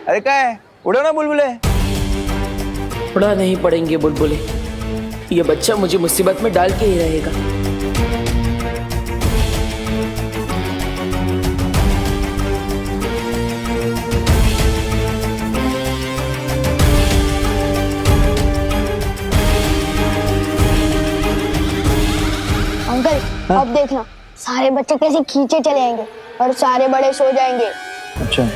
अरे क्या है, उड़ो ना बुलबुले।
उड़ा नहीं पड़ेंगे बुलबुले, ये बच्चा मुझे मुसीबत में डाल के ही रहेगा।
अंकल अब देखना, सारे बच्चे कैसे खींचे चले आएंगे और सारे बड़े सो जाएंगे।
अच्छा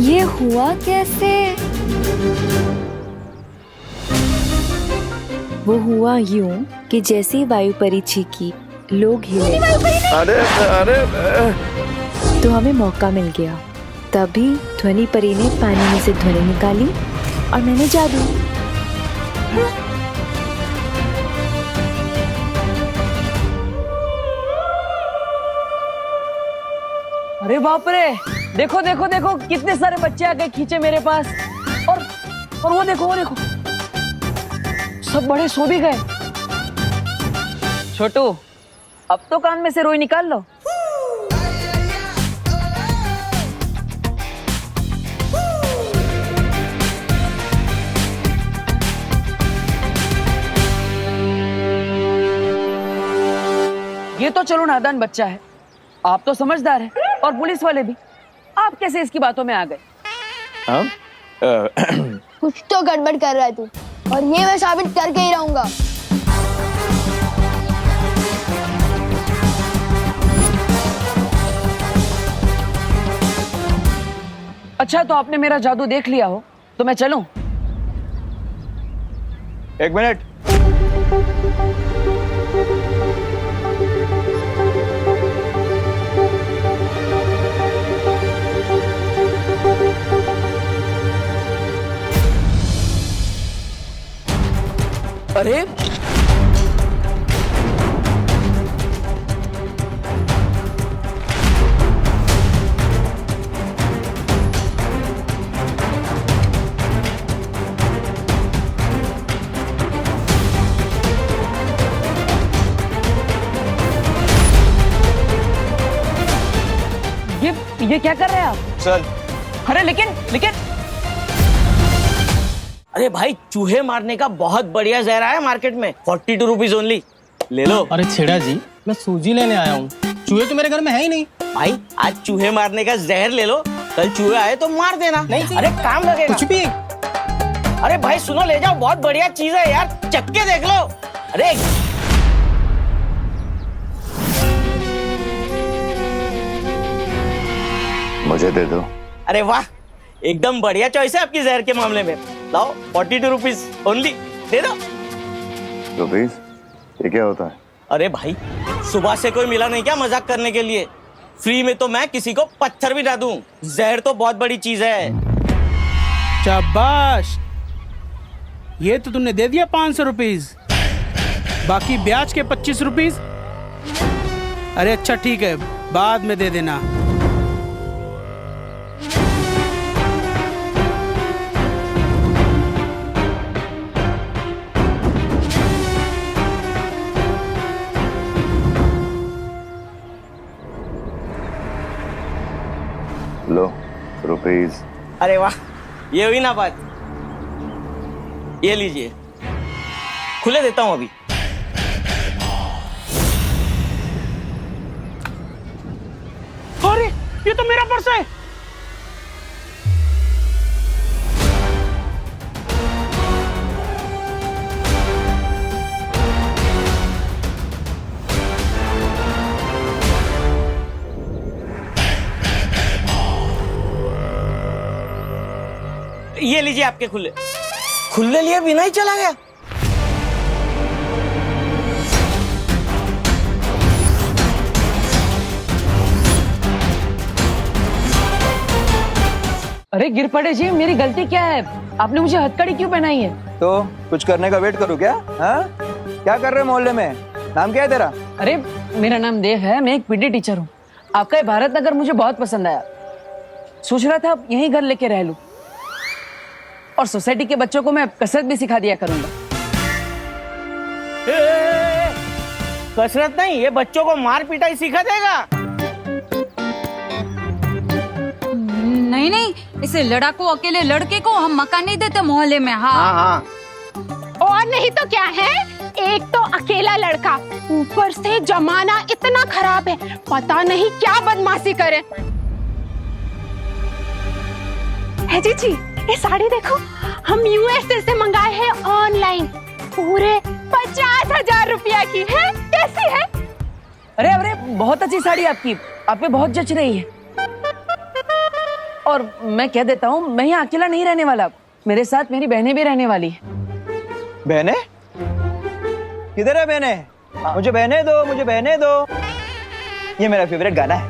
ये हुआ कैसे?
वो हुआ यूं कि जैसे ही वायुपरी चीखी, लोग हिले।
अरे
तो हमें मौका मिल गया। तभी ध्वनि परी ने पानी में से ध्वनि निकाली और मैंने जादू।
अरे बाप रे, देखो देखो देखो कितने सारे बच्चे आ गए खींचे मेरे पास। और वो देखो सब बड़े सो भी गए। छोटू, अब तो कान में से रोई निकाल लो। ये तो चलो नादान बच्चा है, आप तो समझदार हैं और पुलिस वाले भी। आप कैसे इसकी बातों में आ गए?
कुछ तो गड़बड़ कर रहा है तू, और ये मैं साबित करके ही रहूंगा।
अच्छा, तो आपने मेरा जादू देख लिया हो तो मैं चलूं?
एक मिनट।
अरे ये क्या कर रहे हैं आप?
चल।
अरे लेकिन
अरे भाई, चूहे मारने का बहुत बढ़िया जहर आया मार्केट में, 42 रुपीज ओनली, ले लो।
अरे छेड़ा जी, मैं सूजी लेने आया हूँ, चूहे तो मेरे घर में है ही नहीं।
भाई आज चूहे मारने का जहर ले लो, कल चूहे आए तो मार देना।
नहीं,
अरे काम लगेगा।
कुछ भी।
अरे भाई सुनो, ले जाओ, बहुत बढ़िया चीज है यार, चक्के देख लो। अरे
मुझे दे दो।
अरे वाह, एकदम बढ़िया चॉइस है आपकी जहर के मामले में। लाओ 42 रुपीज ओनली, दे दो।
रुपीज? ये क्या होता है?
अरे भाई, सुबह से कोई मिला नहीं क्या मजाक करने के लिए? फ्री में तो मैं किसी को पत्थर भी ना दूं। जहर तो बहुत बड़ी चीज है।
शाबाश, ये तो तुमने दे दिया 500 रुपीज, बाकी ब्याज के 25 रुपीज। अरे अच्छा ठीक है, बाद में दे देना।
लो रुपीज।
अरे वाह, ये हुई ना बात। ये लीजिए, खुले देता हूं अभी।
अरे ये तो मेरा पर्स है।
ये लीजिए आपके खुले। खुले लिए बिना ही चला गया।
अरे गिर पड़े जी, मेरी गलती क्या है? आपने मुझे हथकड़ी क्यों पहनाई है?
तो कुछ करने का वेट करूँ क्या? हाँ, क्या कर रहे मोहल्ले में? नाम क्या है तेरा?
अरे मेरा नाम देव है, मैं एक पीटी टीचर हूँ। आपका ये भारत नगर मुझे बहुत पसंद आया, सोच रहा था यहीं घर लेके रह लूं, और सोसाइटी के बच्चों को मैं कसरत भी सिखा दिया करूंगा।
कसरत नहीं, ये बच्चों को मार पिटाई सिखा देगा।
नहीं, इसे लड़ाकू अकेले लड़के को हम मकान नहीं देते मोहल्ले में। हाँ।
और नहीं तो क्या है, एक तो अकेला लड़का, ऊपर से जमाना इतना खराब है, पता नहीं क्या बदमाशी करे। है जी, ये साड़ी देखो, हम यूएसए से मंगाए हैं ऑनलाइन, पूरे 50,000 रुपया की है। कैसी है?
अरे बहुत अच्छी साड़ी आपकी, आप पे बहुत जच रही है। और मैं कह देता हूँ, मैं यहाँ अकेला नहीं रहने वाला, मेरे साथ मेरी बहनें भी रहने वाली है।
बहनें? किधर है बहनें? मुझे बहनें दो, मुझे बहनें दो। ये मेरा फेवरेट गाना है।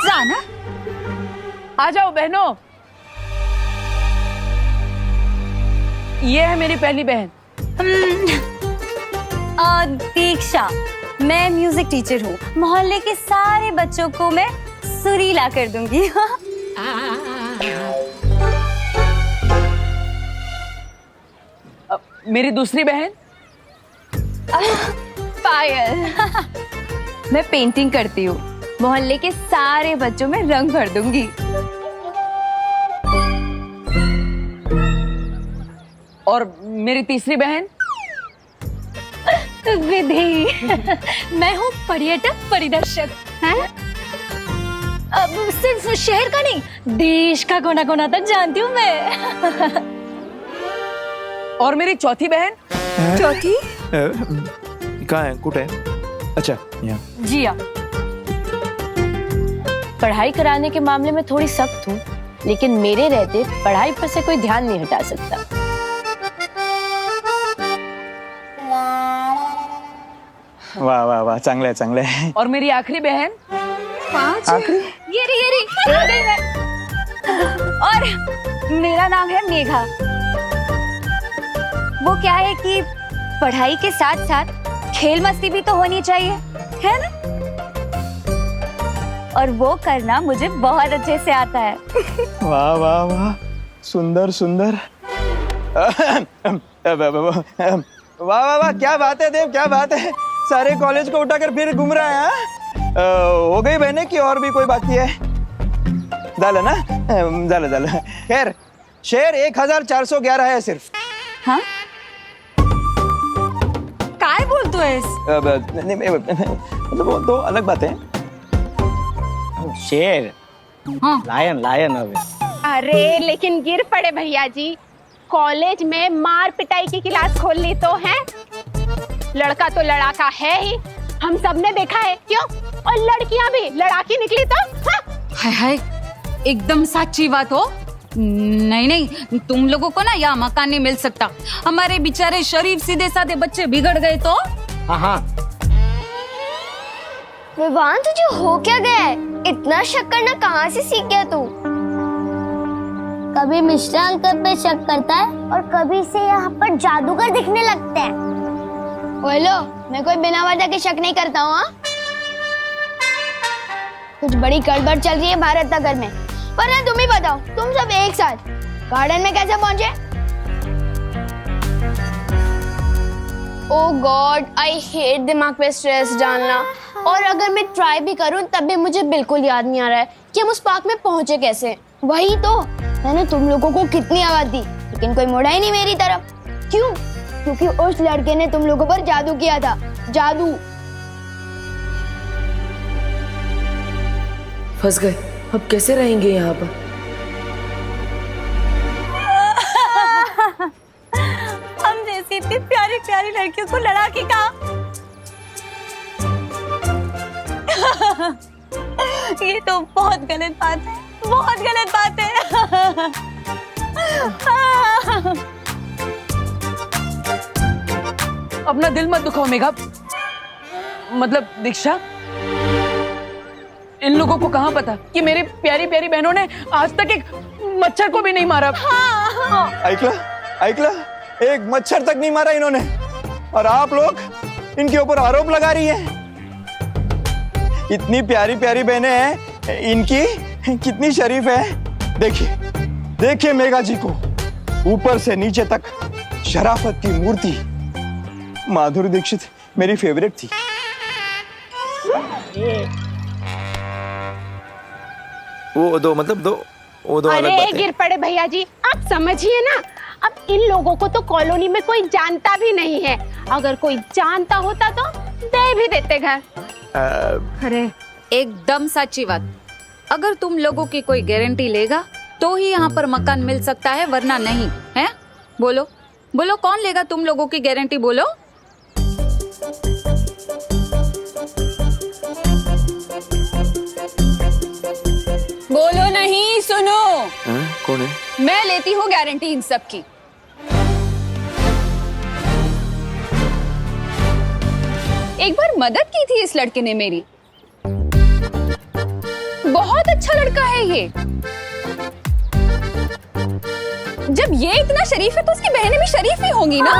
जाना?
आ जाओ बहनों। ये है मेरी पहली बहन
दीक्षा। मैं म्यूजिक टीचर हूँ, मोहल्ले के सारे बच्चों को मैं सुरीला कर दूंगी।
मेरी दूसरी बहन
पायल। मैं पेंटिंग करती हूँ, मोहल्ले के सारे बच्चों में रंग भर दूंगी।
और मेरी तीसरी बहन
विधि। मैं हूँ पर्यटक परिदर्शक। अब सिर्फ शहर का नहीं, देश का कोना कोना तक जानती हूँ मैं।
और मेरी चौथी बहन?
चौथी?
कहाँ है? कुट है? अच्छा, यहाँ।
जिया। पढ़ाई कराने के मामले में थोड़ी सख्त हूँ, लेकिन मेरे रहते पढ़ाई पर से कोई ध्यान नहीं हटा सकता।
वाह वाह वाह, चांगले है, चांगले है।
और मेरी आखिरी बहन?
आखिरी?
ये रही आ गई मैं। और मेरा नाम है मेघा। वो क्या है कि पढ़ाई के साथ साथ खेल मस्ती भी तो होनी चाहिए, है ना? और वो करना मुझे बहुत अच्छे से आता है।
वाह वाह वाह, सुंदर सुंदर। वाह वाह वाह, क्या बात है देव, क्या बात है। सारे कॉलेज को उठाकर फिर घूम रहा है। हो गई बहने की और भी कोई बाकी है? झालं ना? झालं. खैर शेर 1411 है सिर्फ.
हाँ? काय बोलतोयस?
मतलब वो दो अलग बातें हैं.
शेर. लायन अबे.
अरे लेकिन गिर पड़े भैया जी, कॉलेज में मार पिटाई की क्लास खोल ली तो है. लड़का तो लड़ाका है ही, हम सब ने देखा है. क्यों? और लड़कियां भी लड़ाकी निकली तो.
हाय हाय, एकदम सच्ची बात हो. नहीं, तुम लोगों को ना यहाँ मकान नहीं मिल सकता. हमारे बेचारे शरीफ सीधे साधे बच्चे बिगड़ गए तो.
हाँ.
विवान तुझे हो क्या गया है? इतना शक करना कहाँ से सीख गया तू? कभी मिश्रा अंकल पे शक करता है और कभी से यहाँ पर जादूगर दिखने लगते हैं. बोलो, मैं कोई बिना वजह के शक नहीं करता हूँ. कुछ बड़ी गड़बड़ चल रही है भारत नगर में. वरना तुम ही बताओ, तुम सब एक साथ गार्डन में कैसे पहुंचे? ओह गॉड, आई हेट दिमाग पे स्ट्रेस डालना. और अगर मैं ट्राई भी करूं तब भी मुझे बिल्कुल याद नहीं आ रहा है कि हम उस पार्क में पहुंचे कैसे. वही तो, मैंने तुम लोगों को कितनी आवाज दी लेकिन कोई मुड़ा ही नहीं मेरी तरफ. क्यों? क्योंकि उस लड़के ने तुम लोगों पर जादू किया था. जादू.
फंस गए. अब कैसे रहेंगे यहाँ पर?
हम जैसी इतनी प्यारी प्यारी लड़कियों को लड़ाकी कहा. ये तो बहुत गलत बात है, बहुत गलत बात है.
अपना दिल मत दुखाओ मेघा. मतलब दीक्षा, इन लोगों को कहाँ पता कि मेरी प्यारी प्यारी बहनों ने आज तक एक मच्छर को भी नहीं मारा.
ऐकला, एक मच्छर तक नहीं मारा इन्होंने. और आप लोग इनके ऊपर आरोप लगा रही हैं. इतनी प्यारी प्यारी बहनें हैं इनकी, कितनी शरीफ है. देखिए मेघा जी को, ऊपर से नीचे तक शराफत की मूर्ति. माधुरी दीक्षित मेरी फेवरेट थी. वो दो
अरे गिर पड़े भैया जी, आप समझिए ना. अब इन लोगों को तो कॉलोनी में कोई जानता भी नहीं है. अगर कोई जानता होता तो दे भी देते घर.
अरे एकदम सच्ची बात. अगर तुम लोगों की कोई गारंटी लेगा तो ही यहाँ पर मकान मिल सकता है, वरना नहीं है. बोलो कौन लेगा तुम लोगों की गारंटी? बोलो. बोलो नहीं, सुनो.
कौन है?
मैं लेती हूँ गारंटी इन सब की. एक बार मदद की थी इस लड़के ने मेरी. बहुत अच्छा लड़का है ये. जब ये इतना शरीफ है तो उसकी बहनें भी शरीफ ही होंगी ना.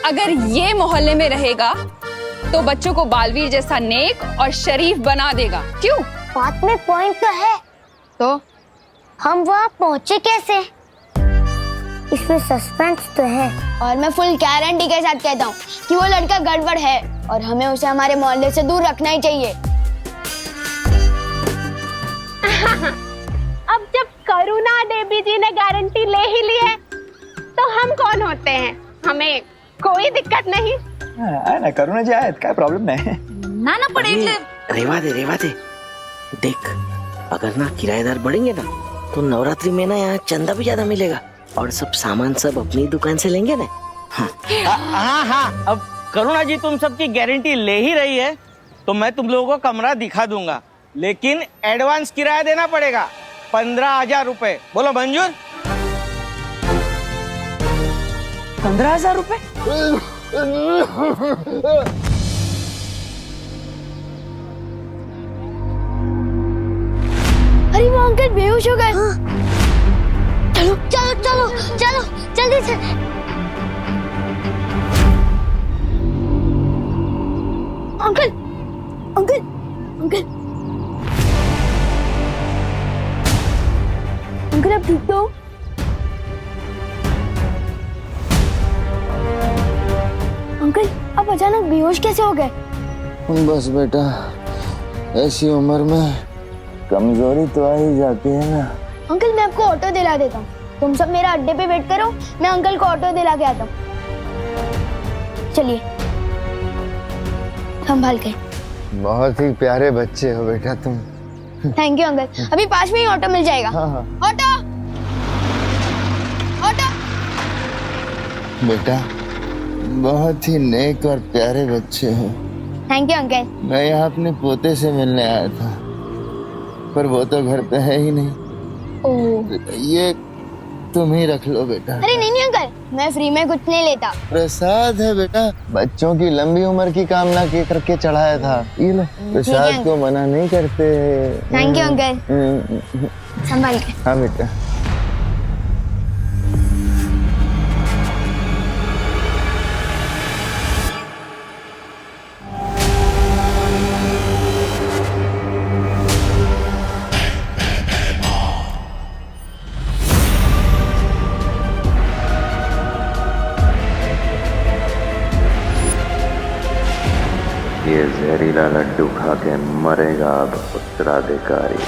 अगर ये मोहल्ले में रहेगा तो बच्चों को बालवीर जैसा नेक और शरीफ बना देगा. क्यों?
बात में पॉइंट तो है.
तो
हम वहाँ पहुँचे कैसे? इसमें सस्पेंस तो है. और मैं फुल गारंटी के साथ कहता हूँ कि वो लड़का गड़बड़ है और हमें उसे हमारे मोहल्ले से दूर रखना ही चाहिए.
अब जब करुणा देवी जी ने गारंटी ले ही ली है तो हम कौन होते हैं? हमें कोई दिक्कत नहीं.
ना करुणा जी आहेत, काय प्रॉब्लेम नाही.
ना पड़े.
रेवा दे. देख, अगर ना किराएदार बढ़ेंगे ना तो नवरात्रि में ना यहाँ चंदा भी ज्यादा मिलेगा और सब सामान सब अपनी दुकान से लेंगे ना.
हाँ. अब करुणा जी तुम सबकी गारंटी ले ही रही है तो मैं तुम लोगों को कमरा दिखा दूंगा, लेकिन एडवांस किराया देना पड़ेगा 15,000 रुपए. बोलो मंजूर?
15,000 रुपए?
अरे वो अंकल बेहोश हो गए. चलो जल्दी से. अंकल अब ठीक तो? अंकल अब अचानक बेहोश कैसे हो गए?
बस बेटा, ऐसी उम्र में कमजोरी तो आ ही जाती है ना।
अंकल मैं आपको ऑटो दिला देता हूँ, तुम सब मेरा अड्डे पे वेट करो, मैं अंकल को ऑटो दिला के आता हूँ। चलिए संभाल के।
बहुत ही प्यारे बच्चे हो बेटा तुम।
थैंक यू अंकल, अभी पास में ही ऑटो मिल जाएगा।
हाँ।
Auto auto.
बेटा बहुत ही नेक और प्यारे बच्चे हो।
Thank you uncle.
मैं यहाँ अपने पोते से मिलने आया था, पर वो तो घर पे है ही नहीं।
ओह।
ये तुम ही रख लो बेटा।
अरे नहीं अंकल, मैं फ्री में कुछ नहीं लेता।
प्रसाद है बेटा, बच्चों की लंबी उम्र की कामना के करके चढ़ाया था। ये लो, प्रसाद को मना नहीं करते।
Thank you uncle. संभाल के।
हाँ बेटा। ये जहरीला लड्डू खा के मरेगा अब उत्तराधिकारी।